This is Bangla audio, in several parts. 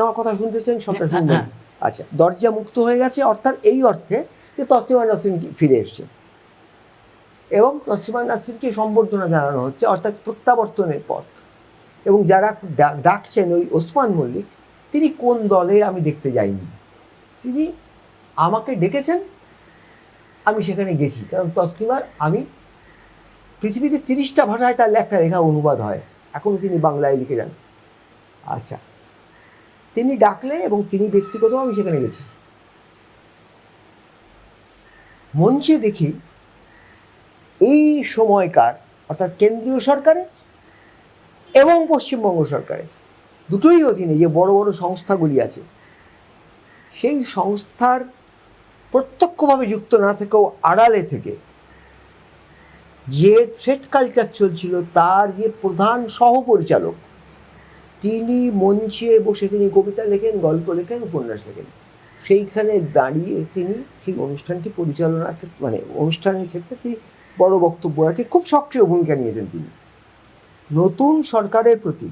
আমার কথা শুনতেছেন, সবটা হ্যাঁ, শুনবেন। হ্যাঁ। আচ্ছা, দরজা মুক্ত হয়ে গেছে অর্থাৎ এই অর্থে যে তসলিমা নাসরিন ফিরে এসছে এবং তসলিমা নাসরিনকে সম্বর্ধনা জানানো হচ্ছে, অর্থাৎ প্রত্যাবর্তনের পথ। এবং যারা ডাকছেন ওই ওসমান মল্লিক, তিনি কোন দলে আমি দেখতে যাইনি, তিনি আমাকে ডেকেছেন, আমি সেখানে গেছি। কারণ তসলিমার আমি পৃথিবীতে 30টা ভাষায় তার একটা লেখা অনুবাদ হয়, এখনও তিনি বাংলায় লিখে যান। আচ্ছা, তিনি ডাকলে এবং তিনি ব্যক্তিগত আমি সেখানে গেছি। মঞ্চে দেখি এই সময়কার অর্থাৎ কেন্দ্রীয় সরকারের এবং পশ্চিমবঙ্গ সরকারের দুটোই অধীনে যে বড় বড় সংস্থাগুলি আছে, সেই সংস্থার প্রত্যক্ষভাবে যুক্ত না থেকেও আড়ালে থেকে যে থ্রেড কালচার চলছিল, তার যে প্রধান সহপরিচালক, তিনি মঞ্চে বসে তিনি কবিতা লেখেন, গল্প লেখেন, উপন্যাস লেখেন। সেইখানে দাঁড়িয়ে তিনি সেই অনুষ্ঠানটি পরিচালনার ক্ষেত্রে, মানে অনুষ্ঠানের ক্ষেত্রে তিনি বড় বক্তব্য রাখে, খুব সক্রিয় ভূমিকা নিয়েছেন তিনি। নতুন সরকারের প্রতি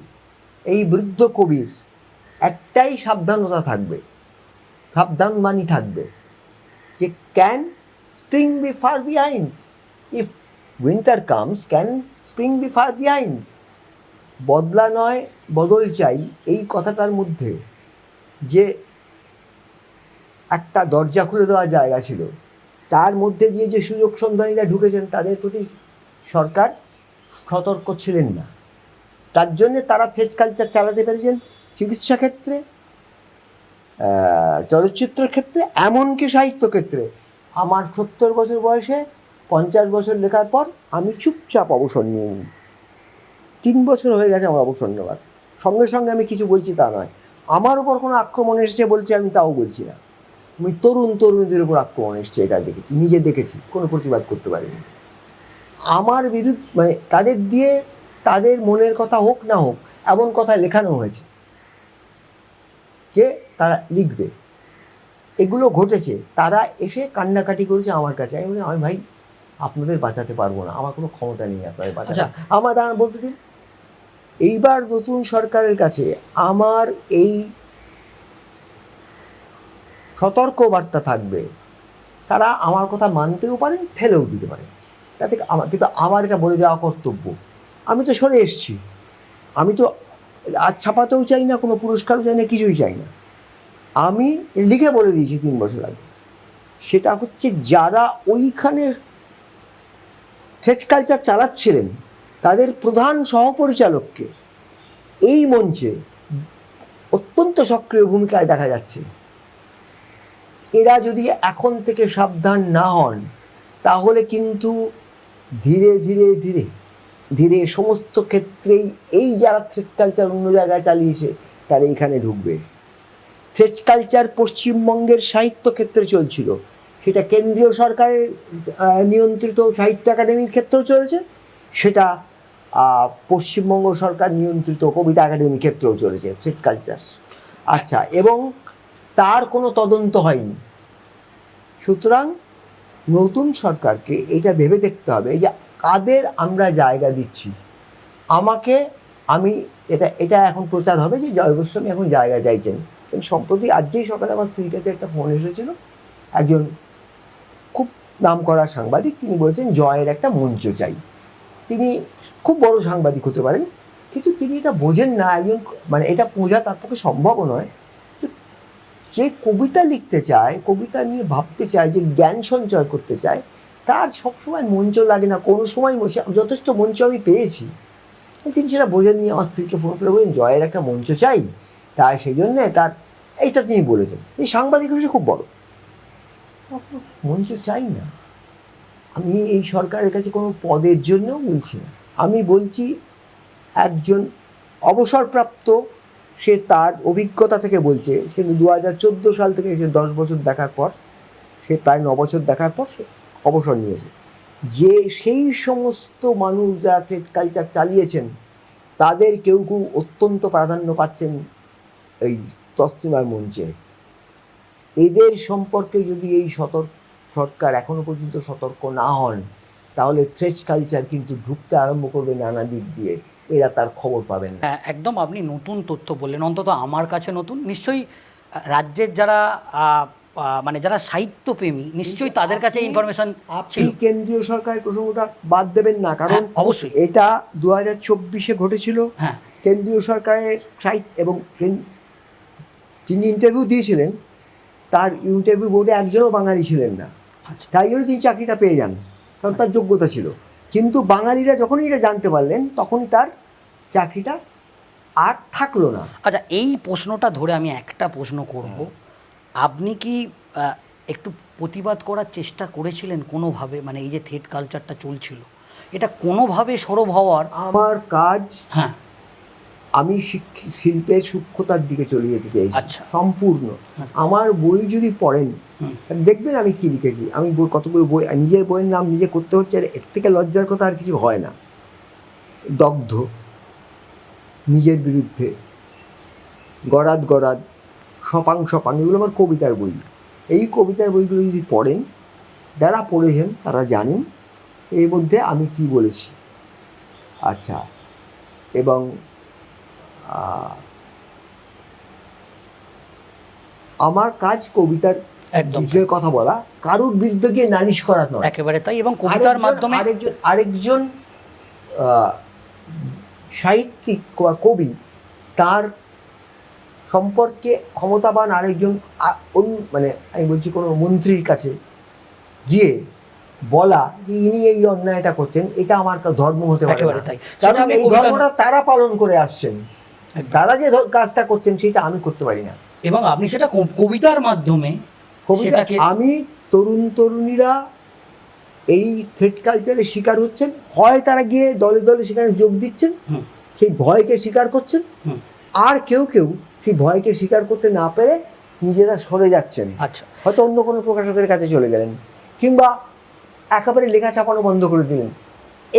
এই বৃদ্ধ কবির একটাই সাবধানতা থাকবে, সাবধানবাণী থাকবে যে can spring be far behind, if winter comes can spring be far behind. বদলা নয় বদল চাই, এই কথাটার মধ্যে যে একটা দরজা খুলে দেওয়ার জায়গা ছিল, তার মধ্যে দিয়ে যে সুযোগ সন্ধানীরা ঢুকেছেন তাদের প্রতি সরকার সতর্ক ছিলেন না। তার জন্যে তারা থ্রেড কালচার চালাতে পেরেছেন চিকিৎসা ক্ষেত্রে, চলচ্চিত্রের ক্ষেত্রে, এমনকি সাহিত্য ক্ষেত্রে। আমার 70 বছর বয়সে 50 বছর লেখার পর আমি চুপচাপ অবসর নিয়ে নিই। 3 বছর হয়ে গেছে আমার অবসর নেওয়ার। সঙ্গে সঙ্গে আমি কিছু বলছি তা নয়, আমার উপর কোনো আক্রমণ এসেছে বলছি আমি তাও বলছি না। আমি তরুণদের উপর আক্রমণ এসছে এটা দেখেছি, নিজে দেখেছি, কোনো প্রতিবাদ করতে পারিনি। আমার বিরুদ্ধে মানে তাদের দিয়ে তাদের মনের কথা হোক না হোক এমন কথা লেখানো হয়েছে যে তারা লিখবে, এগুলো ঘটেছে। তারা এসে কান্নাকাটি করেছে আমার কাছে। আমি বলি, আমি ভাই আপনাদের বাঁচাতে পারবো না, আমার কোনো ক্ষমতা নেই আপনাদের বাঁচাতে। আমার দাঁড়ান বলতে দিন। এইবার নতুন সরকারের কাছে আমার এই সতর্ক বার্তা থাকবে, তারা আমার কথা মানতেও পারেন, ফেলেও দিতে পারেন, তাতে আমার, কিন্তু আমার এটা বলে দেওয়া কর্তব্য। আমি তো সরে এসছি, আমি তো আজ ছাপাতেও চাই না, কোনো পুরস্কারও চাই না, কিছুই চাই না। আমি লিখে বলে দিয়েছি 3 বছর আগে। সেটা হচ্ছে যারা ওইখানে থ্রেড কালচার চালাচ্ছিলেন তাদের প্রধান সহপরিচালককে এই মঞ্চে অত্যন্ত সক্রিয় ভূমিকায় দেখা যাচ্ছে। এরা যদি এখন থেকে সাবধান না হন তাহলে কিন্তু ধীরে ধীরে ধীরে ধীরে সমস্ত ক্ষেত্রেই এই যারা থ্রেড কালচার অন্য জায়গায় চালিয়েছে তারা এইখানে ঢুকবে। থ্রেড কালচার পশ্চিমবঙ্গের সাহিত্য ক্ষেত্রে চলছিল, সেটা কেন্দ্রীয় সরকারের নিয়ন্ত্রিত সাহিত্য একাডেমির ক্ষেত্রেও চলেছে, সেটা পশ্চিমবঙ্গ সরকার নিয়ন্ত্রিত কবিতা একাডেমির ক্ষেত্রেও চলেছে থ্রেড কালচার। আচ্ছা, এবং তার কোনো তদন্ত হয়নি। সুতরাং নতুন সরকারকে এটা ভেবে দেখতে হবে যে কাদের আমরা জায়গা দিচ্ছি। আমি এটা এখন প্রচার হবে যে জয় গোস্বামী এখন জায়গা চাইছেন। সম্প্রতি আজকেই সকালে আমার স্ত্রীর কাছে একটা ফোন এসেছিল, একজন খুব নাম করা সাংবাদিক, তিনি বলছেন জয়ের একটা মঞ্চ চাই। তিনি খুব বড় সাংবাদিক হতে পারেন, কিন্তু তিনি এটা বোঝেন না, একজন মানে এটা বোঝা তার পক্ষে সম্ভবও নয়। যে কবিতা লিখতে চায়, কবিতা নিয়ে ভাবতে চায়, যে জ্ঞান সঞ্চয় করতে চায়, তার সবসময় মঞ্চ লাগে না। কোনো সময় যথেষ্ট মঞ্চ আমি পেয়েছি, তিনি সেটা বোঝেননি। আমার স্ত্রীকে ফোন করে বলেন জয়ের একটা মঞ্চ চাই, তাই সেই জন্যে তার এইটা তিনি বলেছেন। এই সাংবাদিক হিসেবে খুব বড় মঞ্চ চাই না। আমি এই সরকারের কাছে কোনো পদের জন্যও বলছি না, আমি বলছি একজন অবসরপ্রাপ্ত, সে তার অভিজ্ঞতা থেকে বলছে, সে 2014 সাল থেকে সে 10 বছর দেখার পর, সে প্রায় 9 বছর দেখার পর সে অবসর নিয়েছে। যে সেই সমস্ত মানুষ যারা থ্রেড কালচার চালিয়েছেন তাদের কেউ কেউ অত্যন্ত প্রাধান্য পাচ্ছেন এই তসলিমার মঞ্চে। এদের সম্পর্কে যদি এই সরকার এখনো পর্যন্ত সতর্ক না হন তাহলে থ্রেড কালচার কিন্তু ঢুকতে আরম্ভ করবে নানা দিক দিয়ে। এরা তার খবর পাবেন না। হ্যাঁ, একদম আপনি নতুন তথ্য বললেন, অন্তত আমার কাছে নতুন। নিশ্চয়ই রাজ্যের যারা মানে যারা সাহিত্যপ্রেমী নিশ্চয়ই তাদের কাছে ইনফরমেশন আপনি ছিল। কেন্দ্রীয় সরকারের প্রসঙ্গটা বাদ দেবেন না, কারণ হ্যাঁ, অবশ্যই। এটা 2024-এ ঘটেছিল। হ্যাঁ, কেন্দ্রীয় সরকারের সাহিত্য এবং যিনি ইন্টারভিউ দিয়েছিলেন তার ইন্টারভিউ বোর্ডে একজনও বাঙালি ছিলেন না, আচ্ছা। তাই জন্য তিনি চাকরিটা পেয়ে যান, কারণ তার যোগ্যতা ছিল। কিন্তু বাঙালিরা যখনই এটা জানতে পারলেন তখনই তার চাকরিটা আর থাকলো না। আচ্ছা, এই প্রশ্নটা ধরে আমি একটা প্রশ্ন করব। আপনি কি একটু প্রতিবাদ করার চেষ্টা করেছিলেন কোনোভাবে? মানে এই যে থ্রেড কালচারটা চলছিল, এটা কোনোভাবে সরব হওয়ার? আমার কাজ, হ্যাঁ, আমি শিল্পের সূক্ষ্মতার দিকে চলে যেতে চাইছি। আচ্ছা। সম্পূর্ণ আচ্ছা। আমার বই যদি পড়েন হুম। দেখবেন আমি কি লিখেছি। আমি কতগুলো বই, নিজের বইয়ের নাম নিজে করতে হচ্ছে, এর থেকে লজ্জার কথা আর কিছু হয় না। দগ্ধ, নিজের বিরুদ্ধে, গরাদ গরাদ, সপাং সপাং, এগুলো আমার কবিতার বই। এই কবিতার বইগুলো যদি পড়েন, যারা পড়েছেন তারা জানেন এর মধ্যে আমি কি বলেছি। আচ্ছা, এবং আমার কাজ কবিতার একদম বিষয়ে কথা বলা, কারুর বিরুদ্ধে গিয়ে নালিশ করা নয়। একেবারে তাই। এবং কবিতার মাধ্যমে আরেকজন সাহিত্যিক বা কবি, তার সম্পর্কে ক্ষমতাবান আরেকজন মানে আমি বলছি কোনো মন্ত্রীর কাছে গিয়ে বলা যে ইনি এই অন্যায়টা করছেন, এটা আমার ধর্ম হতে পারে না। কারণ এই ধর্মটা তারা পালন করে আসছেন, তারা যে কাজটা করছেন সেটা আমি করতে পারি না। এবং আপনি সেটা কবিতার মাধ্যমে, আমি তরুণ তরুণীরা এই থ্রেড কালচারের শিকার হচ্ছেন, হয় তারা গিয়ে দলে দলে সেখানে যোগ দিচ্ছেন, সেই ভয়কে স্বীকার করছেন, আর কেউ কেউ সেই ভয়কে স্বীকার করতে না পেরে নিজেরা সরে যাচ্ছেন। আচ্ছা, হয়তো অন্য কোনো প্রকাশকের কাছে চলে গেলেন, কিংবা একেবারে লেখা ছাপানো বন্ধ করে দিলেন।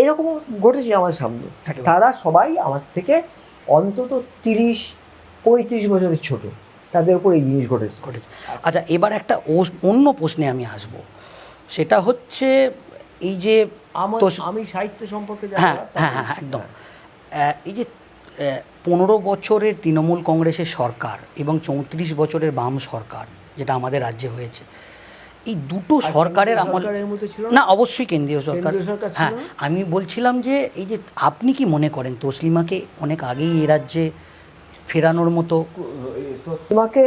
এরকমও ঘটেছে আমার সামনে। তারা সবাই আমার থেকে অন্তত 30-35 বছরের ছোট, তাদের উপর এই জিনিস ঘটেছে। আচ্ছা, এবার একটা অন্য প্রশ্নে আমি আসব। সেটা হচ্ছে এই যে আমি সাহিত্য সম্পর্কে হ্যাঁ হ্যাঁ হ্যাঁ একদম, এই যে 15 বছরের তৃণমূল কংগ্রেসের সরকার এবং 34 বছরের বাম সরকার যেটা আমাদের রাজ্যে হয়েছে, এই দুটো সরকারের না অবশ্যই কেন্দ্রীয় সরকার। হ্যাঁ, আমি বলছিলাম যে এই যে আপনি কি মনে করেন তসলিমাকে অনেক আগেই এই রাজ্যে ফেরানোর মতো? তসলিমাকে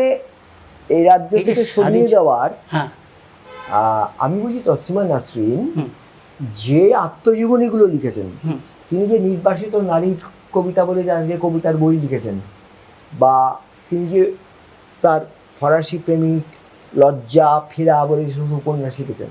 এই রাজ্য থেকে সরিয়ে দেওয়ার, হ্যাঁ, আমি বুঝি তসলিমা নাসরিন যে আত্মজীবনীগুলো লিখেছেন, তিনি যে নির্বাসিত নারীর কবিতা বলে যে কবিতার বই লিখেছেন, বা তিনি যে তার ফরাসি প্রেমিক, লজ্জা, ফেরা বলে যে সমস্ত উপন্যাস লিখেছেন,